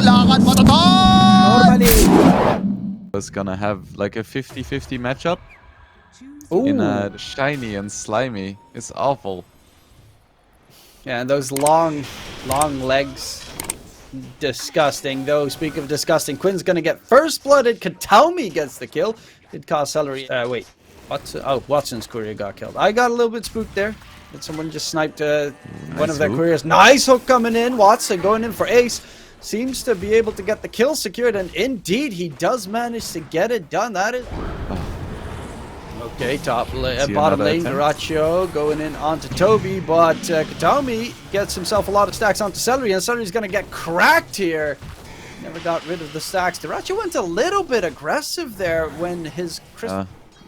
lakad matatag! Normally. Was gonna have like a 50-50 matchup Ooh. in shiny and slimy. It's awful. Yeah, and those long legs. Disgusting. Though, speak of disgusting, Quinn's gonna get first blooded. Kataomi gets the kill. Did cause Celery. Wait. Watson? Oh, Watson's courier got killed. I got a little bit spooked there. That someone just sniped one of their couriers. Nice hook coming in. Watson going in for ace. Seems to be able to get the kill secured, and indeed he does manage to get it done. That is okay. Bottom lane, Duracho going in onto Toby, but Kataomi gets himself a lot of stacks onto Celery, and Celery's gonna get cracked here. Never got rid of the stacks. Duracho went a little bit aggressive there when his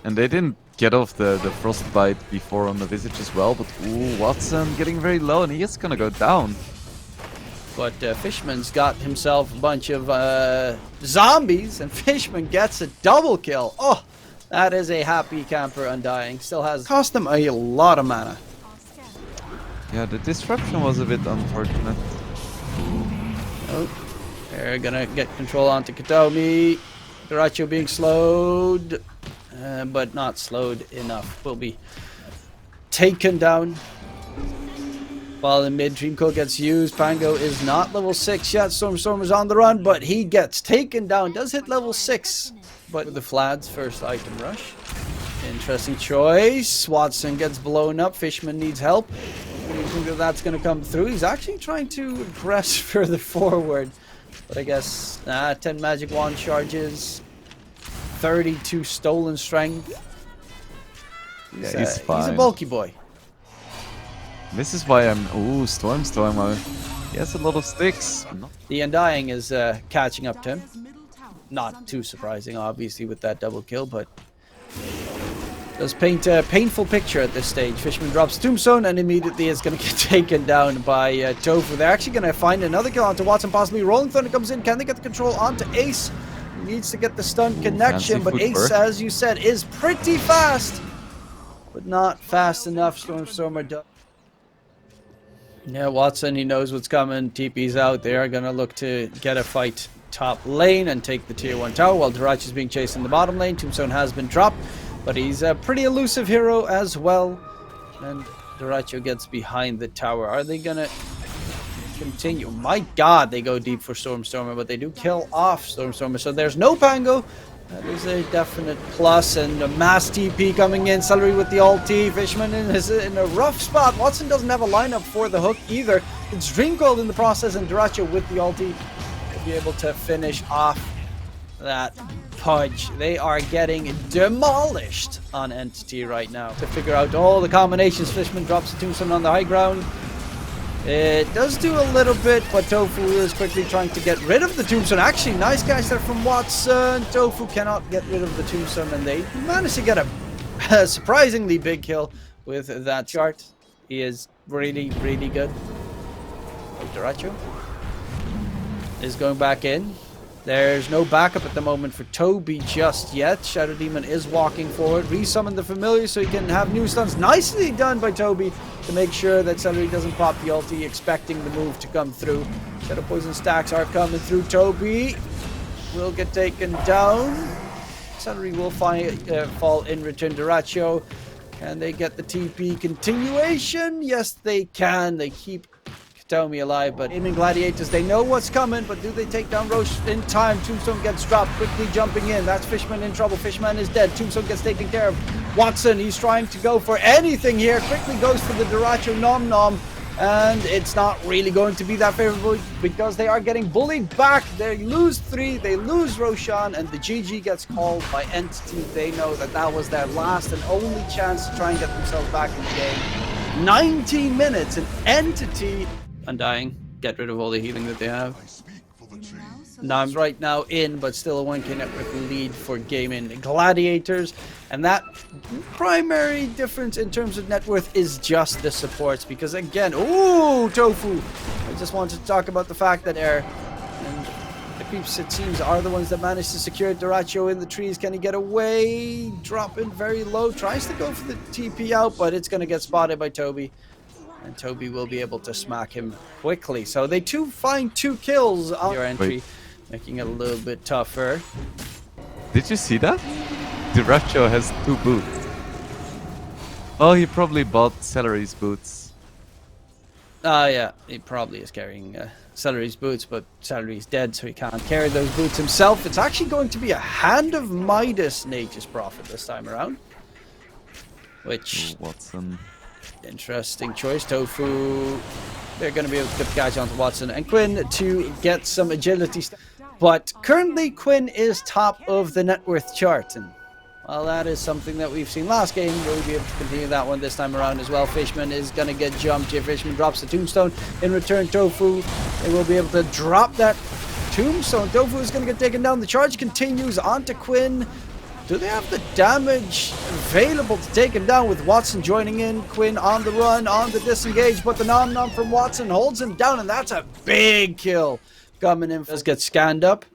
and they didn't get off the frostbite before on the Visage as well, but ooh, Watson getting very low, and he is gonna go down. But Fishman's got himself a bunch of zombies, and Fishman gets a double kill. Oh, that is a happy camper Undying. Still has cost them a lot of mana. Yeah, the disruption was a bit unfortunate. Oh, they're gonna get control onto Kataomi. Duracho being slowed, but not slowed enough. Will be taken down. While in mid, Dreamcoat gets used. Pango is not level 6 yet. Storm's on the run, but he gets taken down. Does hit level 6, but with the Vlad's first item rush. Interesting choice. Watson gets blown up. Fishman needs help. What do you think that that's going to come through? He's actually trying to press further forward. But I guess 10 magic wand charges. 32 stolen strength. He's fine. He's a bulky boy. This is why I'm... Ooh, Storm. He has a lot of sticks. The Undying is catching up to him. Not too surprising, obviously, with that double kill, but does paint a painful picture at this stage. Fishman drops Tombstone and immediately is going to get taken down by Tofu. They're actually going to find another kill onto Watson, possibly. Rolling Thunder comes in. Can they get the control onto Ace? He needs to get the stun connection, but Ace, as you said, is pretty fast, but not fast enough. Stormer does. Yeah, Watson, he knows what's coming. TP's out. They are going to look to get a fight top lane and take the tier 1 tower while Duracho is being chased in the bottom lane. Tombstone has been dropped, but he's a pretty elusive hero as well. And Duracho gets behind the tower. Are they going to continue? My god, they go deep for Stormer, but they do kill off Stormer. So there's no Pango. That is a definite plus, and a mass TP coming in. Celery with the ulti. Fishman is in a rough spot. Watson doesn't have a lineup for the hook either. It's Dreamcoat in the process, and Duracho with the ulti will be able to finish off that Pudge. They are getting demolished on Entity right now. To figure out all the combinations, Fishman drops the Tombstone on the high ground. It does do a little bit, but Tofu is quickly trying to get rid of the Tombstone. Actually, nice catch there from Watson. Tofu cannot get rid of the Tombstone, and they managed to get a surprisingly big kill with that chart. He is really, really good. Duracho is going back in. There's no backup at the moment for Toby just yet. Shadow Demon is walking forward. Resummon the familiar so he can have new stuns. Nicely done by Toby to make sure that Celery doesn't pop the ulti, expecting the move to come through. Shadow Poison stacks are coming through. Toby will get taken down. Celery will fall in return. Duracho, can they get the TP continuation? Yes, they can. They keep Kataomi alive, but Gaimin Gladiators, they know what's coming, but do they take down Roche in time? Tombstone gets dropped, quickly jumping in. That's Fishman in trouble. Fishman is dead. Tombstone gets taken care of. Watson, he's trying to go for anything here. Quickly goes for the Duracho Nom Nom, and it's not really going to be that favorable because they are getting bullied back. They lose 3, they lose Roshan, and the GG gets called by Entity. They know that that was their last and only chance to try and get themselves back in the game. 19 minutes, and Entity Undying, get rid of all the healing that they have. Now I'm right now in, but still a 1k network lead for Gaimin Gladiators. And that primary difference in terms of net worth is just the supports. Because again, ooh, Tofu! I just wanted to talk about the fact that Air and the creeps, it seems, are the ones that managed to secure Duracho in the trees. Can he get away? Drop in very low. Tries to go for the TP out, but it's going to get spotted by Toby. And Toby will be able to smack him quickly. So they find 2 kills on your entry, making it a little bit tougher. Did you see that? Diracho has 2 boots. Oh, he probably bought Celery's boots. Yeah, he probably is carrying Celery's boots, but Celery's dead, so he can't carry those boots himself. It's actually going to be a Hand of Midas Nature's Prophet this time around. Which... Ooh, Watson. Interesting choice. Tofu, they're going to be able to get the catch onto Watson and Quinn to get some agility. But currently, Quinn is top of the net worth chart. And well, that is something that we've seen last game. We'll be able to continue that one this time around as well. Fishman is going to get jumped here. Fishman drops the tombstone. In return, Tofu, they will be able to drop that tombstone. Tofu is going to get taken down. The charge continues onto Quinn. Do they have the damage available to take him down with Watson joining in? Quinn on the run, on the disengage, but the nom-nom from Watson holds him down, and that's a big kill. Coming in does get scanned up.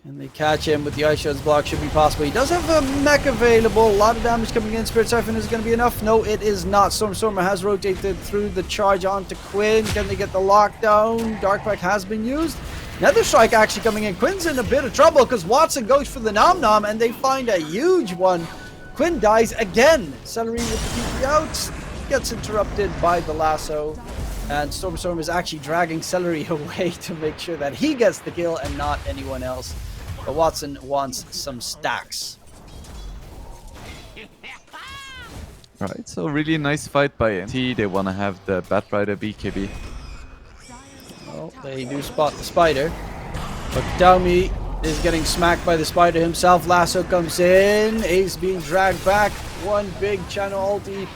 Can they catch him with the Ice Shards block? Should be possible. He does have a mech available. A lot of damage coming in. Spirit Siphon is going to be enough. No, it is not. Stormer has rotated through the charge onto Quinn. Can they get the lockdown? Darkpack has been used. Nether Strike actually coming in. Quinn's in a bit of trouble because Watson goes for the nom-nom and they find a huge one. Quinn dies again. Celery with the PP out. Gets interrupted by the lasso. And Storm is actually dragging Celery away to make sure that he gets the kill and not anyone else. But Watson wants some stacks. Right, so really nice fight by MT. They want to have the Batrider BKB. Well, they do spot the spider. But Daumi is getting smacked by the spider himself. Lasso comes in. Ace being dragged back. One big channel ulti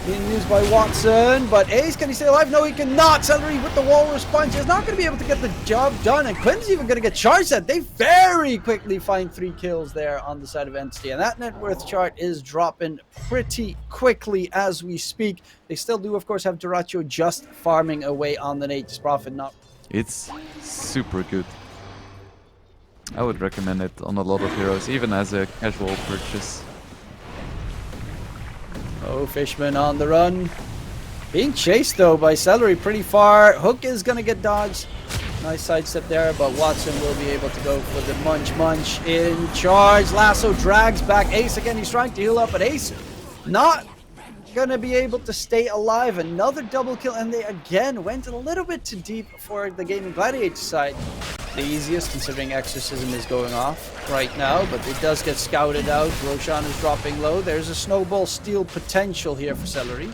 being used by Watson. But Ace, can he stay alive? No, he cannot. Celery with the walrus punch is not going to be able to get the job done. And Quinn's even going to get charged at. They very quickly find 3 kills there on the side of Entity. And that net worth chart is dropping pretty quickly as we speak. They still do, of course, have Duracho just farming away on the Nature's Prophet. Not. It's super good. I would recommend it on a lot of heroes, even as a casual purchase. Oh, Fishman on the run. Being chased, though, by Celery pretty far. Hook is going to get dodged. Nice sidestep there, but Watson will be able to go for the munch in charge. Lasso drags back Ace again. He's trying to heal up, but Ace not going to be able to stay alive. Another double kill, and they again went a little bit too deep for the Gaimin Gladiators side. The easiest, considering Exorcism is going off right now, but it does get scouted out. Roshan is dropping low. There's a snowball steal potential here for Celery.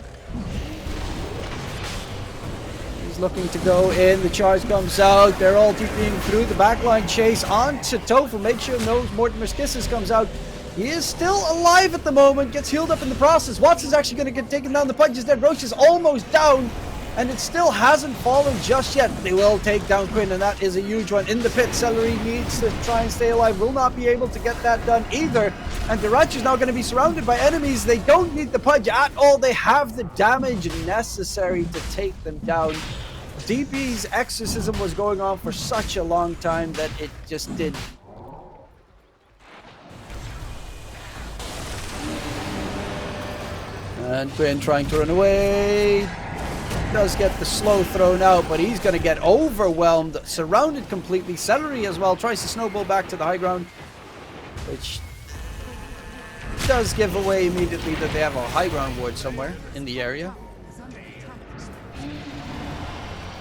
He's looking to go in. The charge comes out. They're all TPing through the backline chase onto Tofu. Make sure no Mortimer's Kisses comes out. He is still alive at the moment. Gets healed up in the process. Watson's actually going to get taken down. The punch is dead. Roche is almost down. And it still hasn't fallen just yet. They will take down Quinn, and that is a huge one. In the pit, Celery needs to try and stay alive. Will not be able to get that done either. And Duracho is now going to be surrounded by enemies. They don't need the punch at all. They have the damage necessary to take them down. DP's Exorcism was going on for such a long time that it just did. And Quinn trying to run away. Does get the slow thrown out, but he's going to get overwhelmed, surrounded completely. Celery as well tries to snowball back to the high ground, which does give away immediately that they have a high ground ward somewhere in the area.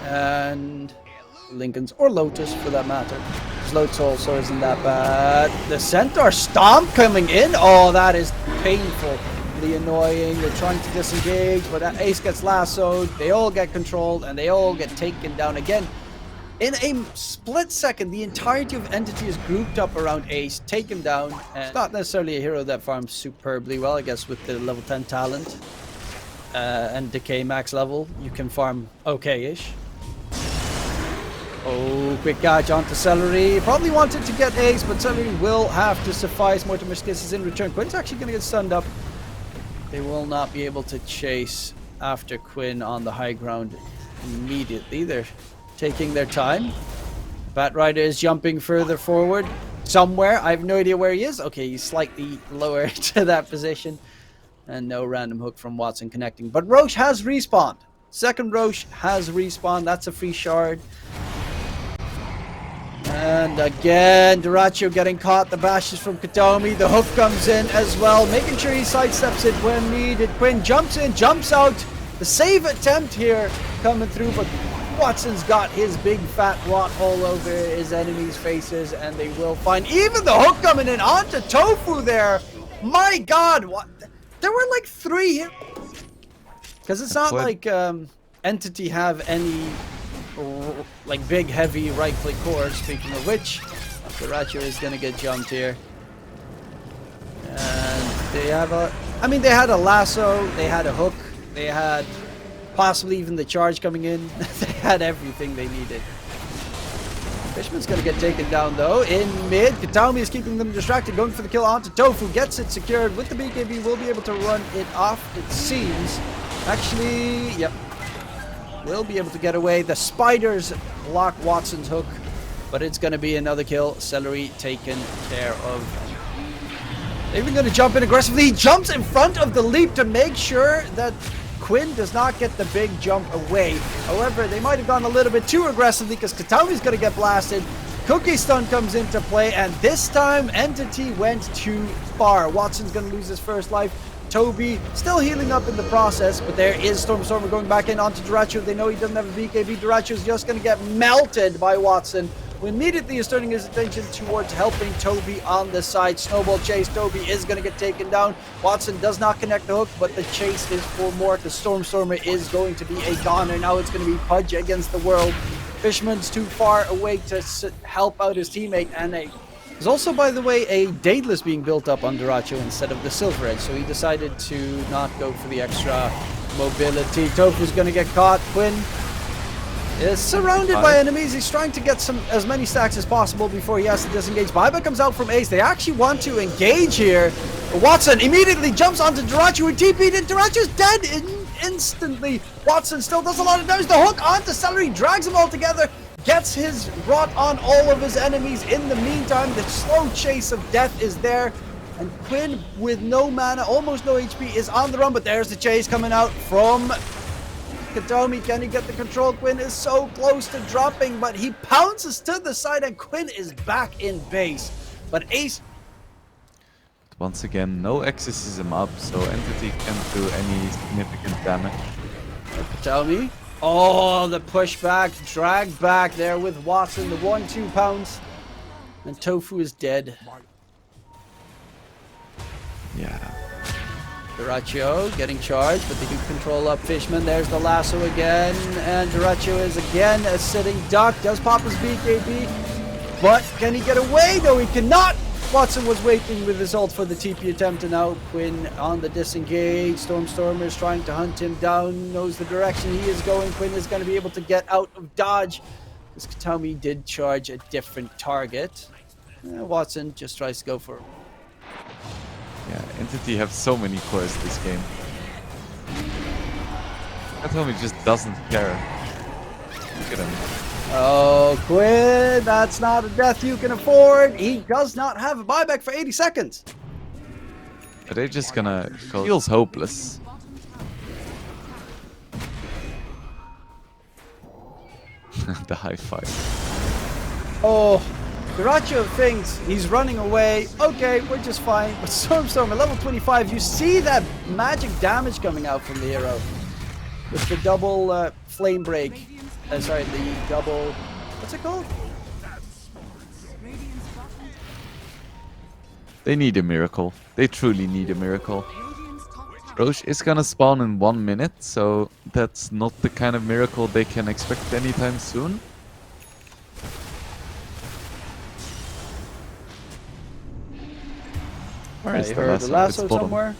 And Lincoln's, or Lotus for that matter. Lotus also isn't that bad. The Centaur Stomp coming in. Oh, that is painful. Annoying. They're trying to disengage, but Ace gets lassoed. They all get controlled, and they all get taken down again. In a split second, the entirety of Entity is grouped up around Ace, taken down, and it's not necessarily a hero that farms superbly well. I guess with the level 10 talent and Decay max level, you can farm okay-ish. Oh, quick catch onto Celery. Probably wanted to get Ace, but Celery will have to suffice. Mortimer's Kisses in return. Quinn's actually going to get stunned up. They will not be able to chase after Quinn on the high ground immediately. They're taking their time. Batrider is jumping further forward somewhere. I have no idea where he is. Okay, he's slightly lower to that position. And no random hook from Watson connecting. But Roche has respawned. Second Roche has respawned. That's a free shard. And again, Dyrachyo getting caught. The bashes from Kataomi. The hook comes in as well, making sure he sidesteps it when needed. Quinn jumps in, jumps out. The save attempt here coming through, but Watson's got his big fat rot all over his enemies' faces, and they will find even the hook coming in onto Tofu there. My God, what? There were like 3 here. Because it's not like Entity have any like big heavy right click core. Speaking of which, Dyrachyo is gonna get jumped here. And they have they had a lasso, they had a hook, they had possibly even the charge coming in. They had everything they needed. Fishman's gonna get taken down though. In mid, Kataomi is keeping them distracted, going for the kill onto Tofu, gets it secured with the BKB, will be able to run it off, it seems. Actually, yep. Will be able to get away. The spiders block Watson's hook, but it's gonna be another kill. Celery taken care of. They're even gonna jump in aggressively. He jumps in front of the leap to make sure that Quinn does not get the big jump away. However, they might have gone a little bit too aggressively because Kataomi's going to get blasted. Cookie Stun comes into play, and this time Entity went too far. Watson's going to lose his first life. Toby still healing up in the process, but there is Stormstormer going back in onto Dyrachyo. They know he doesn't have a BKB. Dyrachyo's just going to get melted by Watson, who immediately is turning his attention towards helping Toby on the side. Snowball chase. Toby is going to get taken down. Watson does not connect the hook, but the chase is for more. The Stormstormer is going to be a goner. Now it's going to be Pudge against the world. Fishman's too far away to help out his teammate, and there's also, by the way, a Daedalus being built up on Dyrachyo instead of the Silver Edge, so he decided to not go for the extra mobility. Tofu's going to get caught. Quinn is surrounded by enemies. He's trying to get as many stacks as possible before he has to disengage. Baiba comes out from Ace. They actually want to engage here. Watson immediately jumps onto Dyrachyo, who TP'd and Dyrachyo's dead instantly. Watson still does a lot of damage. The hook onto Celery, drags them all together, gets his rot on all of his enemies. In the meantime, the slow chase of death is there. And Quinn, with no mana, almost no HP, is on the run, but there's the chase coming out from Kataomi. Can he get the control? Quinn is so close to dropping, but he pounces to the side, and Quinn is back in base. But Ace... Once again, no exorcism up, so Entity can't do any significant damage. Kataomi. Oh, the pushback, dragged back there with Watson, the 1-2 pounds. And Tofu is dead. Yeah. Dyrachyo getting charged, but they do control up Fishman. There's the lasso again, and Dyrachyo is again a sitting duck. Does pop his BKB, but can he get away? No, he cannot. Watson was waiting with his ult for the TP attempt, and now Quinn on the disengage. Stormstormer is trying to hunt him down, knows the direction he is going. Quinn is going to be able to get out of dodge, because Kataomi did charge a different target. Watson just tries to go for it. Yeah, Entity have so many cores this game. Kataomi just doesn't care. Look at him. Oh, Quinn, that's not a death you can afford. He does not have a buyback for 80 seconds. Are they just gonna go? Feels hopeless. The high five. Oh, Dyrachyo thinks he's running away. Okay, we're just fine. But Stormstormer, level 25, you see that magic damage coming out from the hero. With the double flame break. Sorry, the double... What's it called? They need a miracle. They truly need a miracle. Roche is gonna spawn in 1 minute, so that's not the kind of miracle they can expect anytime soon. Where is the lasso? Lasso somewhere.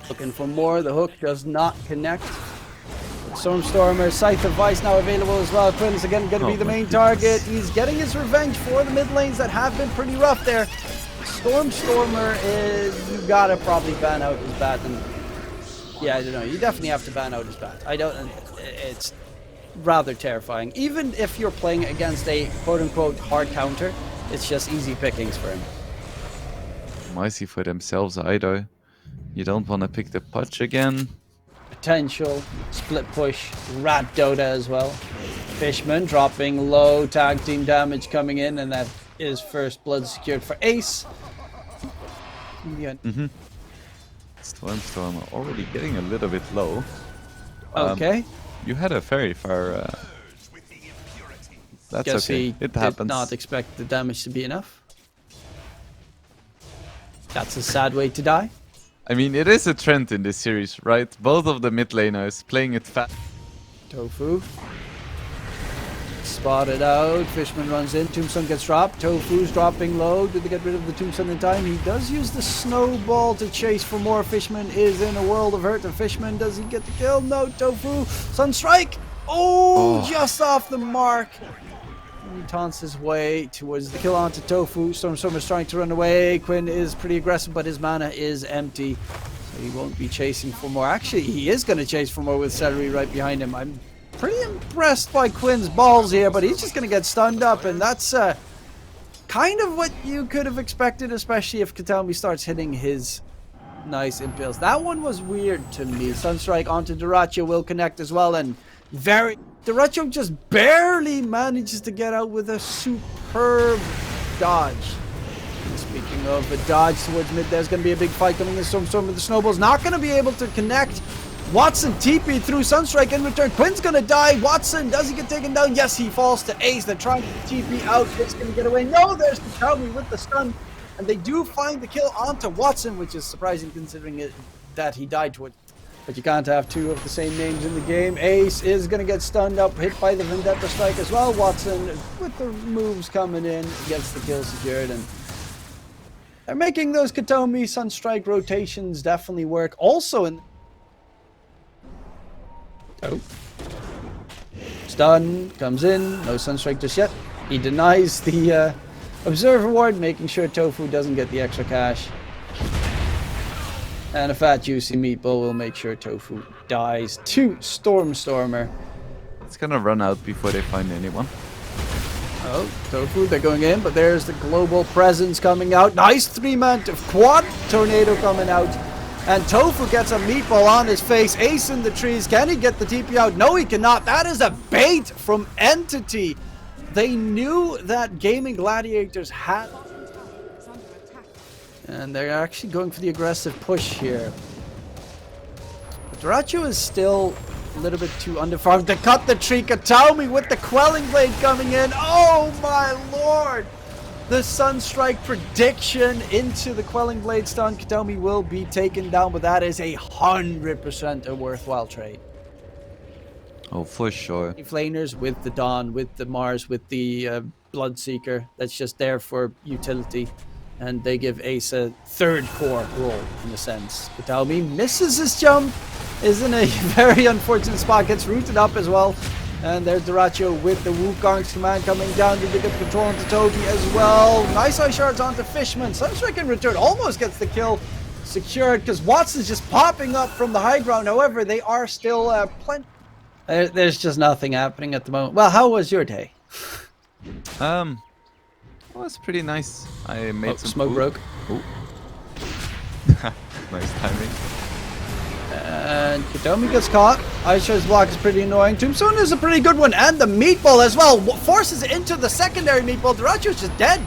Looking for more. The hook does not connect. Stormstormer, Scythe of Vice now available as well. Quinn is again going to be the main target. He's getting his revenge for the mid lanes that have been pretty rough there. Stormstormer is... You gotta probably ban out his bat. And yeah, I don't know. You definitely have to ban out his bat. I don't... It's rather terrifying. Even if you're playing against a quote-unquote hard counter, it's just easy pickings for him. Micey for themselves either. You don't want to pick the punch again. Potential split push, rat Dota as well. Fishman dropping low, tag team damage coming in, and that is first blood secured for Ace. Yeah. Storm already getting a little bit low. Okay. You had a very far. That's Guess okay. he It happens. did not expect the damage to be enough. That's a sad way to die. I mean, it is a trend in this series, right? Both of the mid laners playing it fast. Tofu. Spotted out. Fishman runs in. Tombstone gets dropped. Tofu's dropping low. Did they get rid of the Tombstone in time? He does use the snowball to chase for more. Fishman is in a world of hurt. And Fishman, does he get the kill? No. Tofu. Sunstrike. Oh, just off the mark. He taunts his way towards the kill onto Tofu. Stormstormer's trying to run away. Quinn is pretty aggressive, but his mana is empty. So he won't be chasing for more. Actually, he is going to chase for more with Celery right behind him. I'm pretty impressed by Quinn's balls here, but he's just going to get stunned up, and that's kind of what you could have expected, especially if Katami starts hitting his nice impales. That one was weird to me. Sunstrike onto Duracho will connect as well, and Duracho just barely manages to get out with a superb dodge. And speaking of a dodge towards mid, there's going to be a big fight coming in. Storm with the snowballs, not going to be able to connect. Watson TP through Sunstrike in return. Quinn's gonna die. Watson, does he get taken down? Yes, he falls to Ace. They're trying to TP out. It's gonna get away. No, there's the Calvary with the stun. And they do find the kill onto Watson, which is surprising considering that he died to it. But you can't have two of the same names in the game. Ace is gonna get stunned up, hit by the Vendetta Strike as well. Watson, with the moves coming in, gets the kill secured. And they're making those Katomi Sunstrike rotations definitely work. Also in... Oh. Stun comes in, no Sunstrike just yet. He denies the Observer Ward, making sure Tofu doesn't get the extra cash. And a fat juicy meatball will make sure Tofu dies to Stormer. It's gonna run out before they find anyone. Oh, Tofu, they're going in, but there's the global presence coming out. Nice 3-man quad tornado coming out. And Tofu gets a meatball on his face. Ace in the trees. Can he get the TP out? No, he cannot. That is a bait from Entity. They knew that Gaimin Gladiators had... And they're actually going for the aggressive push here. But Duracho is still a little bit too underfarmed to cut the tree. Katami with the Quelling Blade coming in. Oh my lord! The Sunstrike prediction into the Quelling Blade stun. Katomi will be taken down, but that is 100% a worthwhile trade. Oh, for sure. Flaners with the Dawn, with the Mars, with the Bloodseeker. That's just there for utility. And they give Ace a third core role, in a sense. Katomi misses his jump, is in a very unfortunate spot, gets rooted up as well. And there's Duracho with the Wukong's command coming down. Did they get control onto Toby as well? Nice eye shards onto Fishman. Sunstrike in return almost gets the kill secured because Watson's just popping up from the high ground. However, they are still plenty. There's just nothing happening at the moment. Well, how was your day? It was pretty nice. I made some smoke food. broke. Ooh. Nice timing. And Katomi gets caught. Aisha's block is pretty annoying. Tombstone is a pretty good one. And the meatball as well. Forces it into the secondary meatball. Duracho's just dead.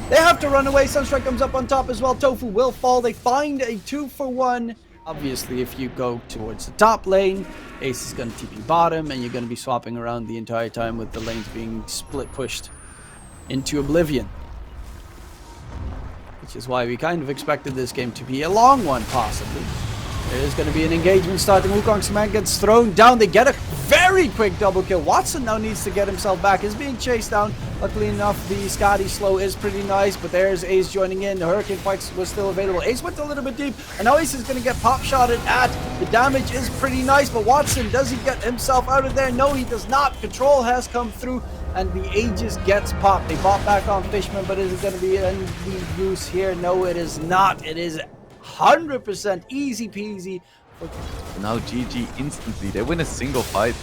They have to run away. Sunstrike comes up on top as well. Tofu will fall. They find a 2-for-1. Obviously, if you go towards the top lane, Ace is going to TP bottom. And you're going to be swapping around the entire time with the lanes being split pushed into oblivion. Which is why we kind of expected this game to be a long one, possibly. There's going to be an engagement starting. Wukong's command gets thrown down. They get a very quick double kill. Watson now needs to get himself back. Is being chased down. Luckily enough, the Scotty slow is pretty nice, but there's Ace joining in. The Hurricane Fights was still available. Ace went a little bit deep, and now Ace is going to get pop shotted at. The damage is pretty nice, but Watson, does he get himself out of there? No, he does not. Control has come through, and the Aegis gets popped. They bought back on Fishman, but is it going to be any use here? No, it is not. It is 100% easy peasy. Now GG instantly. They win a single fight.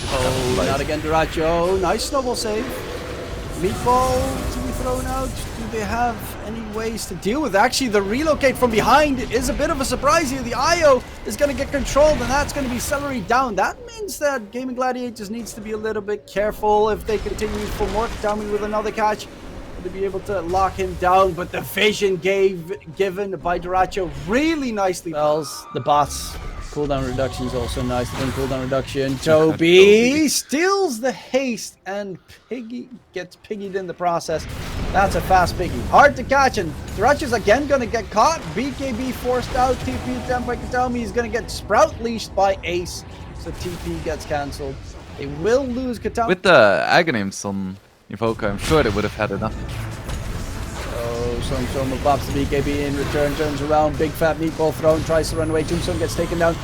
Oh, not again, Duracho. Nice snowball save. Meatball to be thrown out. Do they have any ways to deal with it. Actually, the relocate from behind is a bit of a surprise here. The IO is going to get controlled, and that's going to be Celery down. That means that Gaimin Gladiators needs to be a little bit careful if they continue for more. Katami with another catch to be able to lock him down, but the vision given by Duracho really nicely spells the bots. Cooldown reduction is also nice. The cooldown reduction. Toby steals the haste and Piggy gets piggied in the process. That's a fast Piggy. Hard to catch, and Duracho's again going to get caught. BKB forced out. TP attempt by Katami. He's going to get Sprout leashed by Ace. So TP gets cancelled. They will lose Katami. With the Aghanims on Evoker, I'm sure they would have had enough. Tombstone bops the BKB in return, turns around, big fat meatball thrown, tries to run away. Tombstone gets taken down.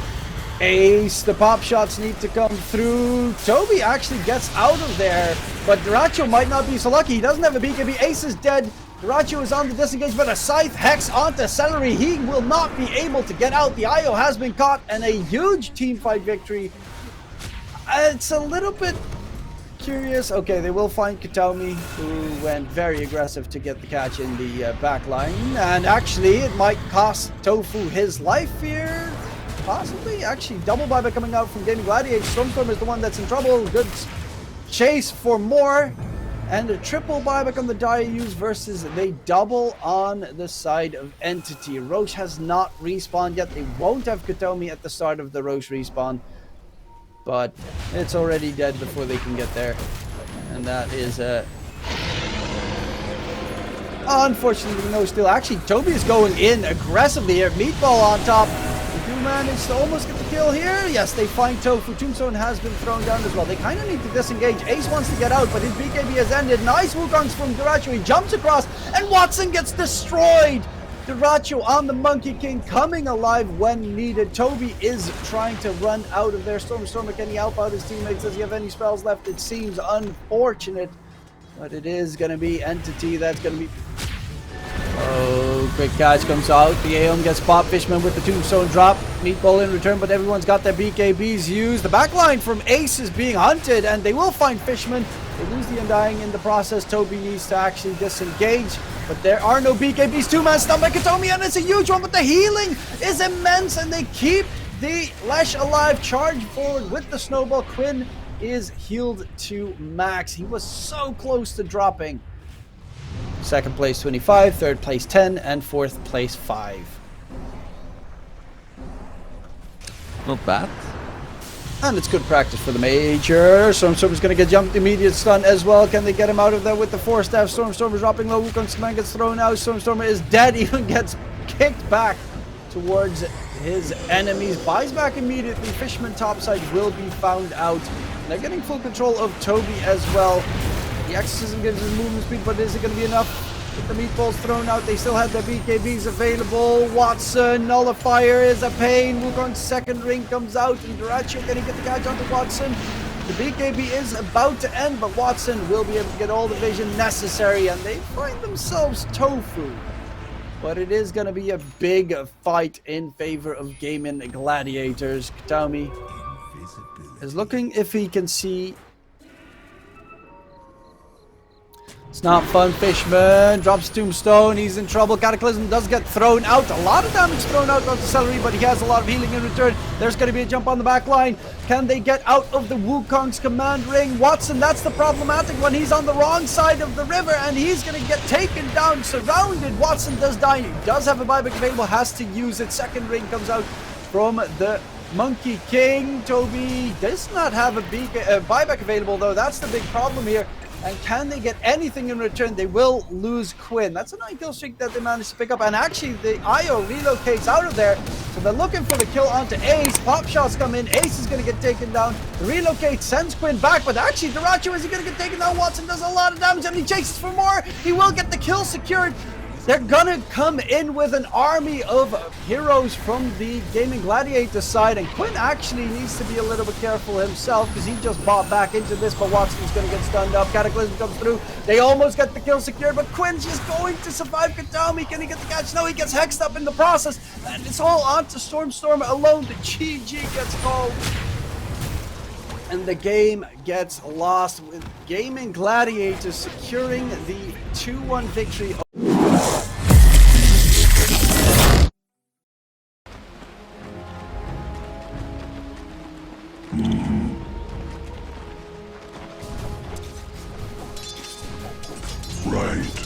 Ace, the pop shots need to come through. Toby actually gets out of there, but Duracho might not be so lucky. He doesn't have a BKB. Ace is dead. Duracho is on the disengage, but a Scythe Hex onto Celery. He will not be able to get out. The IO has been caught, and a huge team fight victory. It's a little bit curious. Okay, they will find Katami, who went very aggressive to get the catch in the back line, and actually it might cost Tofu his life here. Possibly. Actually, double buyback coming out from Gaimin Gladiators. Stormstorm is the one that's in trouble. Good chase for more, and a triple buyback on the Diaus versus they double on the side of Entity. Roche has not respawned yet. They won't have Katami at the start of the Roche respawn, but it's already dead before they can get there, and that is unfortunately no steal. Actually, Toby is going in aggressively here. Meatball on top. They do manage to almost get the kill here. Yes, they find Tofu. Tombstone has been thrown down as well. They kind of need to disengage. Ace wants to get out, but his BKB has ended. Nice Wukongs from Duracho. He jumps across, and Watson gets destroyed. Duracho on the Monkey King, coming alive when needed. Toby is trying to run out of there. Stormer, can he help out his teammates? Does he have any spells left? It seems unfortunate, but it is going to be Entity that's going to be... Oh, quick catch comes out. The Aeon gets popped. Fishman with the Tombstone drop. Meatball in return, but everyone's got their BKBs used. The backline from Ace is being hunted, and they will find Fishman. They lose the Undying in the process. Toby needs to actually disengage, but there are no BKBs. Two-man stun by Katami, and it's a huge one, but the healing is immense, and they keep the Lash alive. Charge forward with the snowball. Quinn is healed to max. He was so close to dropping. Second place 25, third place 10, and fourth place 5. Not bad. And it's good practice for the Major. Stormstorm is going to get jumped, immediate stun as well. Can they get him out of there with the 4-staff? Stormstorm is dropping low. Wukong's command gets thrown out. Stormstormer is dead, even gets kicked back towards his enemies. Buys back immediately. Fishman topside will be found out. They're getting full control of Toby as well. The Exorcism gives his movement speed, but is it going to be enough? With the meatballs thrown out, they still have their BKBs available. Watson, Nullifier is a pain. Wukong's second ring comes out, and Duracho can he get the catch onto Watson? The BKB is about to end, but Watson will be able to get all the vision necessary, and they find themselves Tofu. But it is going to be a big fight in favor of Gaimin Gladiators. Katami is looking if he can see. It's not fun. Fishman drops Tombstone. He's in trouble. Cataclysm does get thrown out. A lot of damage thrown out onto Celery, but he has a lot of healing in return. There's going to be a jump on the back line. Can they get out of the Wukong's command ring? Watson, that's the problematic one. He's on the wrong side of the river, and he's going to get taken down, surrounded. Watson does die. He does have a buyback available, has to use it. Second ring comes out from the Monkey King. Toby does not have a buyback available, though. That's the big problem here. And can they get anything in return? They will lose Quinn. That's a 9-kill streak that they managed to pick up. And actually, the IO relocates out of there. So they're looking for the kill onto Ace. Pop shots come in. Ace is going to get taken down. The relocate sends Quinn back. But actually, Duracho, is he going to get taken down? Watson does a lot of damage, and he chases for more. He will get the kill secured. They're gonna come in with an army of heroes from the Gaimin Gladiators side, and Quinn actually needs to be a little bit careful himself because he just bought back into this, but Watson's gonna get stunned up. Cataclysm comes through. They almost get the kill secured, but Quinn's just going to survive. Katami, can he get the catch? No, he gets hexed up in the process, and it's all on to Stormstorm alone. The GG gets called, and the game gets lost with Gaimin Gladiators securing the 2-1 victory. night.